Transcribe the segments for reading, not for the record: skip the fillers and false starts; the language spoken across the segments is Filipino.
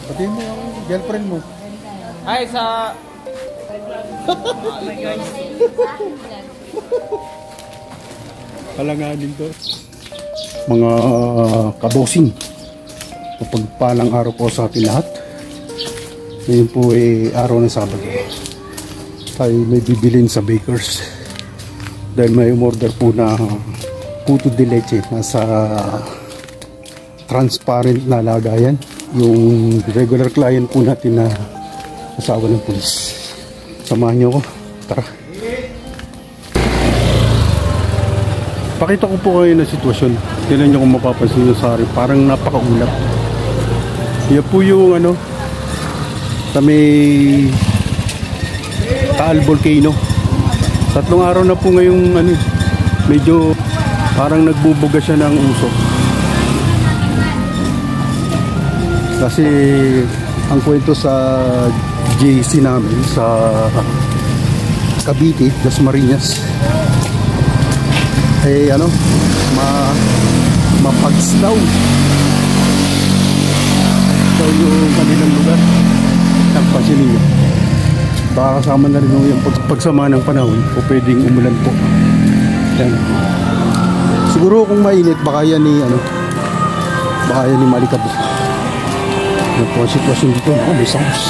Pati mo yung girlfriend mo. Ay, sa... Kalanganin to. Mga kabosing. Pagpalang araw po sa ating lahat. Ngayon po ay araw ng Sabado. Tayo may bibilin sa Bakers. Dahil may umorder po na puto de leche. Nasa transparent na lagayan. Yung regular client po natin na asawa ng pulis. Samahan niyo ako. Tara. Pakita ko po kayo ng sitwasyon. Tignan niyo kung mapapansin niyo sa akin. Parang napakaulap. Yan po yung ano sa may Taal Volcano. 3 araw na po ngayong ano, medyo parang nagbubuga siya ng usok. Kasi ang kwento sa JC namin sa Cavite, Dasmariñas, eh ano, mapags daw yung kanilang lugar. Nagpasilin nyo, baka kasama na rin yung pagsama ng panahon o pwedeng umulan po. Yan. Siguro kung mainit baka yan ni ano, baka yan ni Malikabok. Yan po ang sitwasyon dito. Oh, may sounds.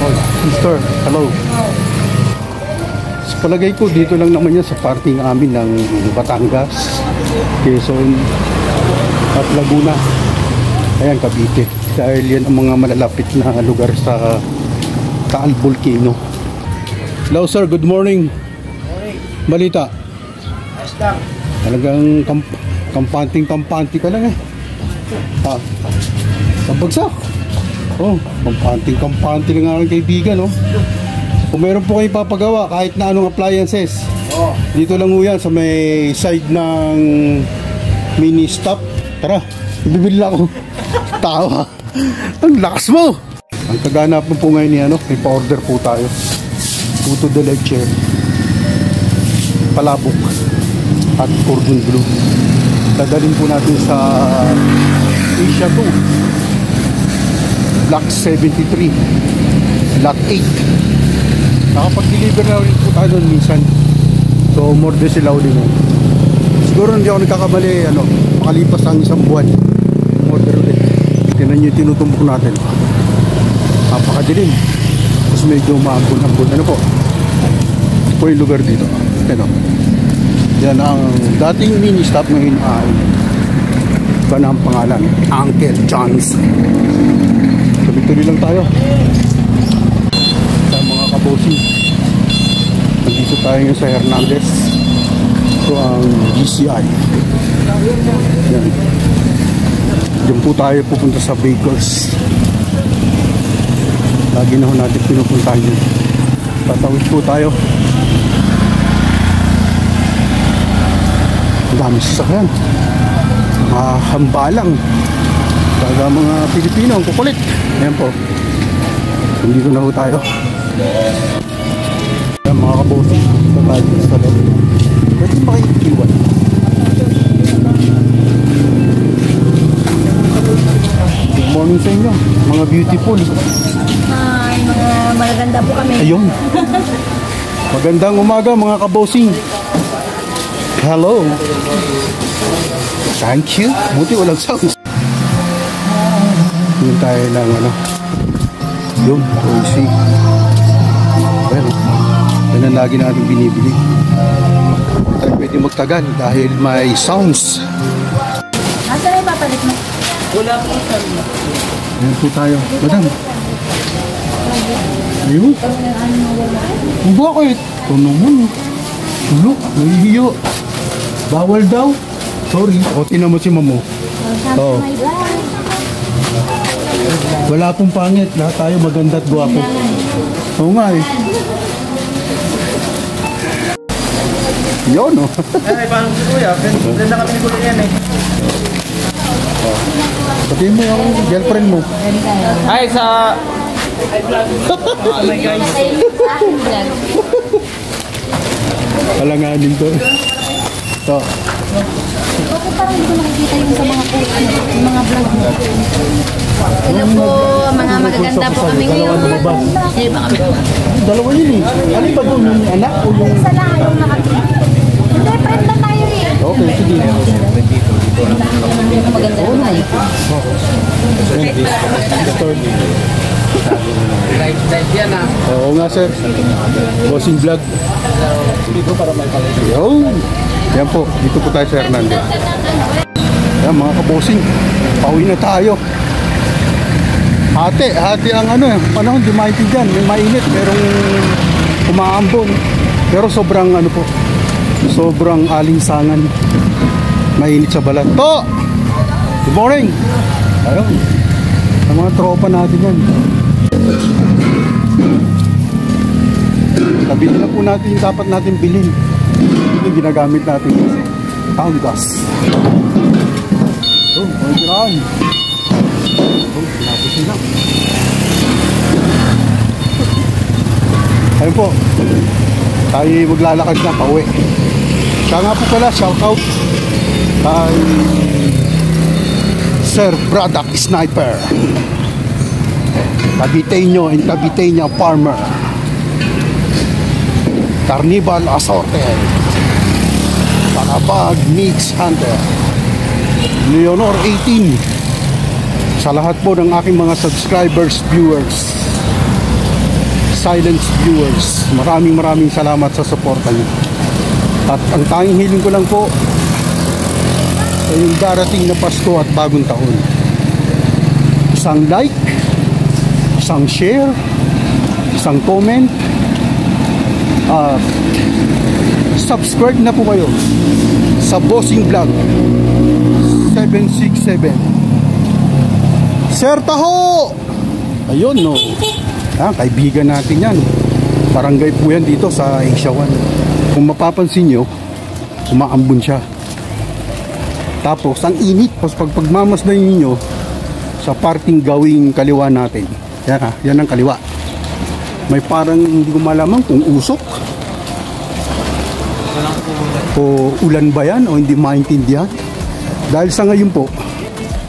Oh, sister, hello. Sa palagay ko dito lang naman yan sa parting amin ng Batangas, Quezon at Laguna. Ayan, Cavite. Dahil yan ang mga malalapit na lugar sa Taal Volcano. Hello sir, good morning. Morning. Balita. Ayos lang. Talagang kampanting-kampanti ka lang eh. Ha? Sabagsak. Oh, kampanting-kampanti lang ang kaibigan, oh. Kung meron po kayo papagawa kahit na anong appliances, Oh. dito lang ho yan sa may side ng mini stop. Tara, bibili ako. Tawa. Ang lakas mo. Ang kaganap po ngayon ni ano, may pa-order po tayo. Puto de leche, palabok at cordon bleu. Dadalhin po natin sa Asia 2 Block 73 Lot 8. Nakapag-deliver na rin po tayo doon minsan. So more de sila ulit mo. Siguro hindi ako nagkakamali, ano, makalipas ang 1 buwan. Order ulit. Tingnan nyo yung tinutumbok natin. Napakadilim. Tapos medyo maambon-ambon. Ano po? Ito po yung lugar dito. Ito. Yan ang dating mini stop ngayon ay iba na ang pangalan. Uncle John's. Tuloy-tuloy lang tayo. Sa mga kabosing. Nandito tayo ngayon sa Hernandez. Ito ang GCI. Yan. Diyan po tayo pupunta sa Bakers. Lagi na ho natin pinupuntahan yun. Tatawid po tayo. Ang dami sasakyan. Hambalang. Talaga mga Pilipino ang kukulit. Ayan po. Nandito na ho tayo. Ayan mga kabosing. Ito tayo sa loob. Pwede makikiwan. Good morning sa inyo, mga beautiful. Hi, mga magaganda po kami. Ayun. Magandang umaga mga kabosing. Hello. Thank you. Buti walang sounds. Yun tayo lang ano. Yun, cozy. Well, yan ang lagi natin binibili. Tayo pwede magtagal dahil may sounds. Asa na ipapalit mo? Wala po sa... Ayan po tayo. Madam. Ayun. Bakit? Ito naman. Tulok. Nahihiyo. Bawal daw. Sorry. O, tinan mo si Mamo. Oo. Wala pong pangit. Lahat tayo maganda at guwapo. Oo nga eh. Yun o. Ay, parang si Kuya. Ganda kami ni Kuya yan eh. Sabihin mo yung girlfriend mo. Ay, sa... Alanganin to. Ito. Bakit parang hindi ko nakikita yung sa mga post, yung mga vlog mo? Hello po, mga magaganda po kami ngayon. Hindi ba kami? Dalawa yun eh. Ano ba doon? Yung anak o yung... Isa lang yung nakakita. Hindi, friend na tayo eh. Okay, sige. Maganda na tayo. Live yan ah. Oo nga sir. Bossing vlog. Dito para may palagay. Yo! Yan po, dito po tayo sa Hernandez. Yan mga kabosing, pauwi na tayo. Hati ang panahon, di maintindihan. May mainit, merong umaambon. Pero sobrang sobrang alinsangan. Mainit sa balat. To! Good morning! Ayun, ang mga tropa natin yan. Nabili na po natin yung dapat natin bilhin. Yung ginagamit natin town gas. Ay grabe. Pinapos nila. Ayun po, tayo maglalakad na pauwi. Siya nga po pala, shout out kay Sir Braddock Sniper, Caviteño and Caviteña Farmer, Carnival Assorted, Panabag Mix Hunter, Leonor 18. Sa lahat po ng aking mga subscribers, viewers, silent viewers, maraming salamat sa suporta niyo. At ang tanging hiling ko lang po ay yung darating na Pasko at bagong taon. Isang like, isang share, isang comment, subscribe na po kayo sa Bossing Vlog 767. Sir Taho! Ayun no, kaibigan natin yan. Barangay po yan dito sa Asia 1. Kung mapapansin nyo, umaambon siya. Tapos ang init, pagmamasdan ninyo sa parting gawing kaliwa natin, yan ang kaliwa. May parang hindi ko malaman kung usok o ulan ba yan o hindi maintindihan. Dahil sa ngayon po,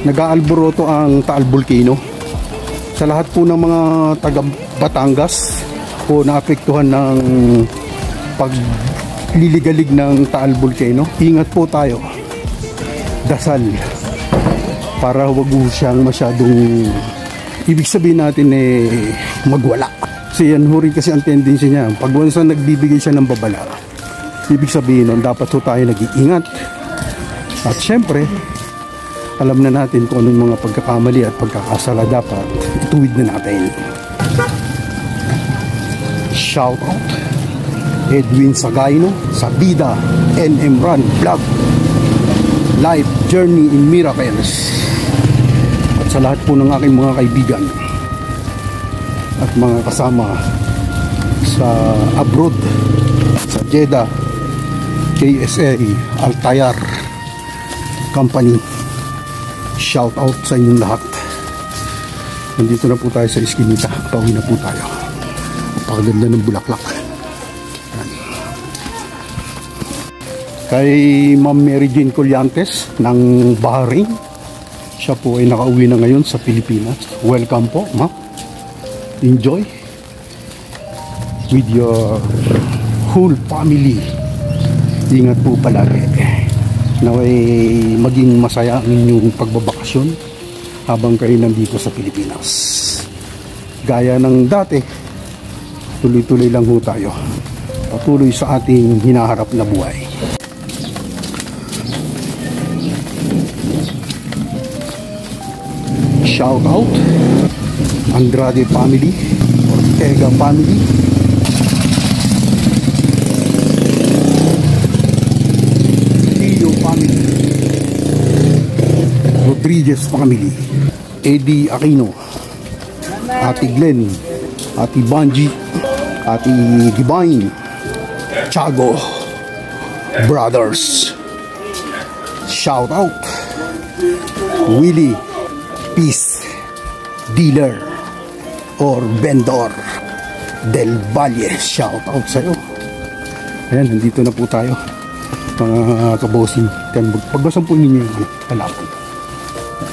nag-aalboroto ang Taal Volcano. Sa lahat po ng mga taga Batangas o naapektuhan ng pagliligalig ng Taal Volcano, ingat po tayo. Dasal para wag siyang masyadong, ibig sabihin natin magwala. Kasi yan rin kasi ang tendency niya. Pag once na nagbibigay siya ng babala, ibig sabihin nun, dapat po tayo nag-iingat. At syempre, alam na natin kung anong mga pagkakamali at pagkakasala dapat ituwid na natin. Shout out Edwin Sagayno sa Bida NM Run Vlog Life Journey in Miracles. At sa lahat po ng aking mga kaibigan at mga kasama sa abroad, sa Jeddah, KSA, Altayar Company, shout out sa inyong lahat. Nandito na po tayo sa Eskinita, pauwi na po tayo. Napakaganda ng bulaklak. Yan. Kay Ma'am Mary Jane Collantes ng Bahrain, siya po ay nakauwi na ngayon sa Pilipinas. Welcome po, ma'am. Enjoy with your whole family. Ingat po palagi. Naway maging masaya ang inyong pagbabakasyon habang kayo nandito sa Pilipinas. Gaya ng dati, tuloy-tuloy lang ho tayo. Patuloy sa ating hinaharap na buhay. Shout out Andrade family, Ortega family, family, Rodriguez family, Eddie Aquino, Ate Glenn, Ate Banji, Ate Gibain, Chago Brothers. Shout out Willie Peace Dealer or Vendor Del Valle. Shout out sa iyo. Ayan, nandito na po tayo mga kabosing. Pagbasan po ninyo yung halaman.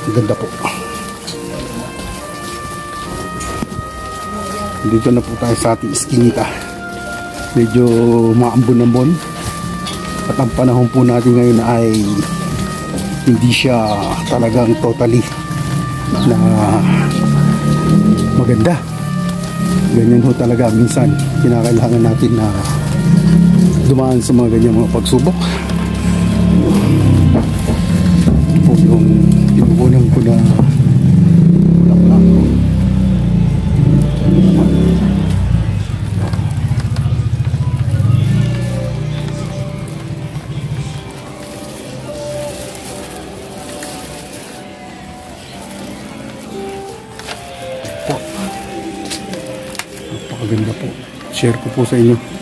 Ang ganda po. Dito na po tayo sa ating iskinita. Medyo maambon-ambon. At ang panahon po natin ngayon ay hindi siya talagang totally na maganda. Ganyan ho talaga minsan. Kinakailangan natin na dumaan sa mga ganyan mga pagsubok. Ito po yung tinugunan ko na bulaklak. Napakaganda po. Share ko po sa inyo.